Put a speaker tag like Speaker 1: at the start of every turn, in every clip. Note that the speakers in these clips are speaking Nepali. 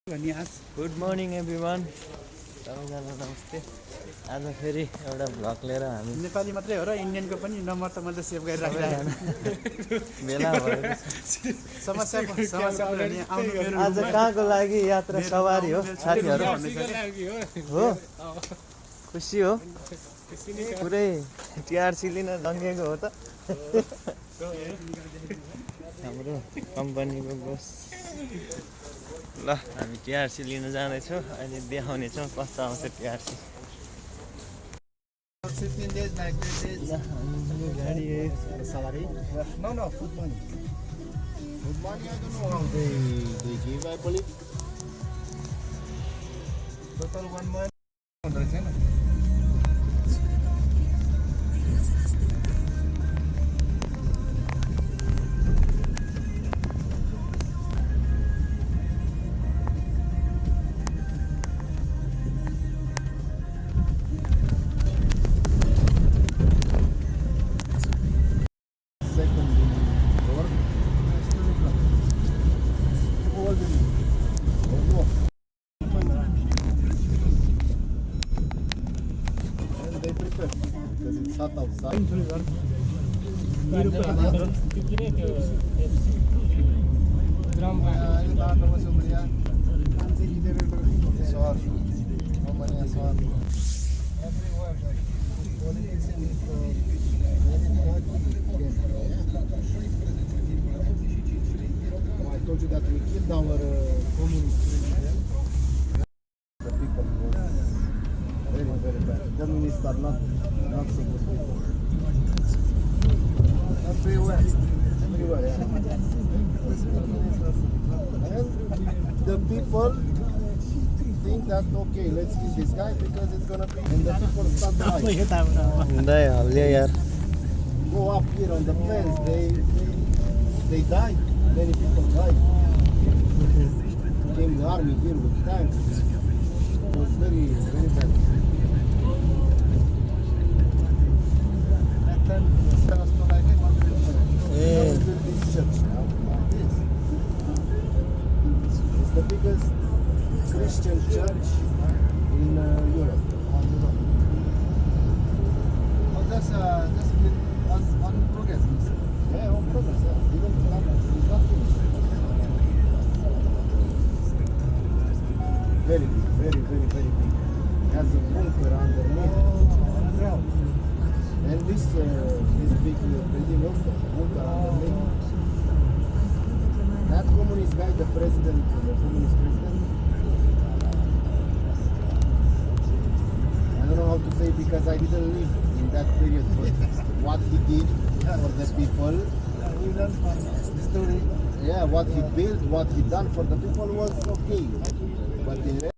Speaker 1: गुड मर्निङ एभ्रिवान, सबैजनालाई नमस्ते। आज फेरि एउटा भ्लग लिएर हामी
Speaker 2: नेपाली मात्रै हो र इन्डियनको पनि नम्बर त मैले सेभ गरेर राखिरहेको
Speaker 1: भेला भयो।
Speaker 2: समस्या
Speaker 1: आज कहाँको लागि यात्रा सवारी हो साथीहरू? हो, खुसी हो पुरै टिआरसी लिन जङ्गेको हो त हाम्रो कम्पनीको बस। ल हामी टिआरसी लिन जाँदैछौँ, अहिले देखाउनेछौँ कस्तो आउँछ टिआरसी। गाडी
Speaker 3: salary? No, food money. Food money, I don't know how they give, I believe. Total 1 month. Because it's hot outside. I told you that we killed our communist president. The people was very bad. Communists are not so good people. Everywhere, yeah. And the people think that okay, let's kill this guy because it's gonna be, and the people start dying. Go up here on the fence, they die. Many people died. Came the army here with tanks. It was very bad. It's the biggest Christian church in Europe.
Speaker 2: Just on progress.
Speaker 3: Yeah, on progress. Yeah. It's not finished. Very big. Has a bunker underneath. And this big building also, bunker underneath. That communist guy, the communist president, I don't know how to say because I didn't live in that period, but what he did for the people, yeah, what he built, what he done for the people was okay, but the rest,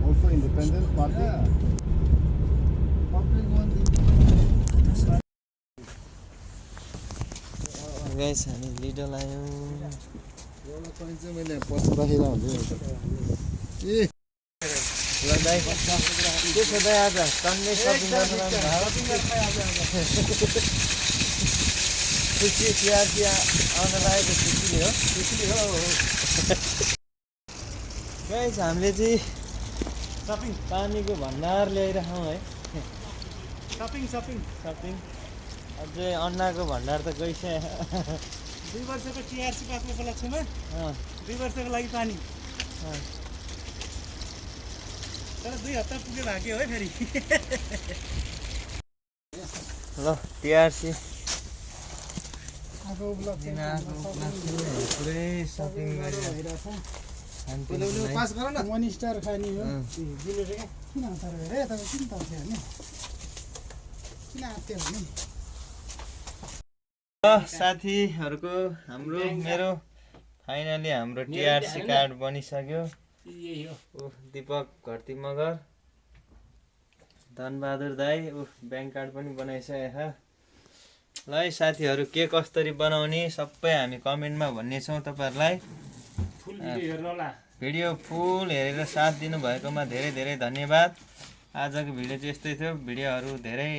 Speaker 3: also independent party. Yeah.
Speaker 1: Guys हामी लिडल आयौँ।
Speaker 3: मैले पस्नु राखेर हुन्छ
Speaker 1: ल दाइ के छ दाइ, आज सन्डे सपिङ गर्नु खुसी टिआरसी आउन लागेको खुसी हो गाइस। हामीले चाहिँ पानीको भण्डार ल्याइराखौँ है। सपिङ अझै अन्डाको भण्डार त गइसक्यो।
Speaker 2: 2 वर्षको टिआरसी पाएको उपलक्ष्यमा 2 वर्षको लागि पानी। तर 2 हप्ता पुग्यो भाग्यो है फेरि।
Speaker 1: ल टिआरसी पुरै सपिङ गरेर
Speaker 2: पास गर न। मनिस्टर खानी हो दिनु रे किन हतार गरे तपाईँ किन तर्थे हैन किन आत्यो भने
Speaker 1: साथीहरूको हाम्रो मेरो फाइनली हाम्रो टिआरसी कार्ड बनिसक्यो। दीपक घरती मगर, धनबहादुर दाई ब्याङ्क कार्ड पनि बनाइसकेको छ। ल है साथीहरू, के कसरी बनाउने सबै हामी कमेन्टमा भन्नेछौँ तपाईँहरूलाई। भिडियो फुल हेरेर साथ दिनुभएकोमा धेरै धन्यवाद। आजको भिडियो चाहिँ यस्तै थियो। भिडियोहरू धेरै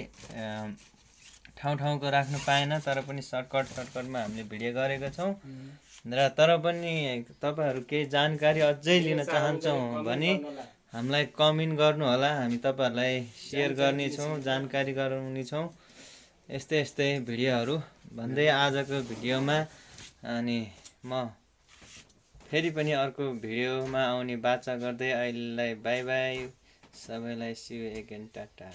Speaker 1: ठाउँ राख्नु पाएन, तर पनि सर्टकटमा हामीले भिडियो गरेको छौँ र तर पनि तपाईँहरू केही जानकारी अझै लिन चाहन्छौँ भने हामीलाई कमेन्ट गर्नु होला, हामी तपाईँहरूलाई सेयर गर्नेछौँ, जानकारी गराउनेछौँ यस्तै भिडियोहरू भन्दै आजको भिडियोमा अनि म फेरि पनि अर्को भिडियोमा आउने बाचा गर्दै अहिलेलाई बाई बाई सबैलाई सी यू अगेन, टाटा।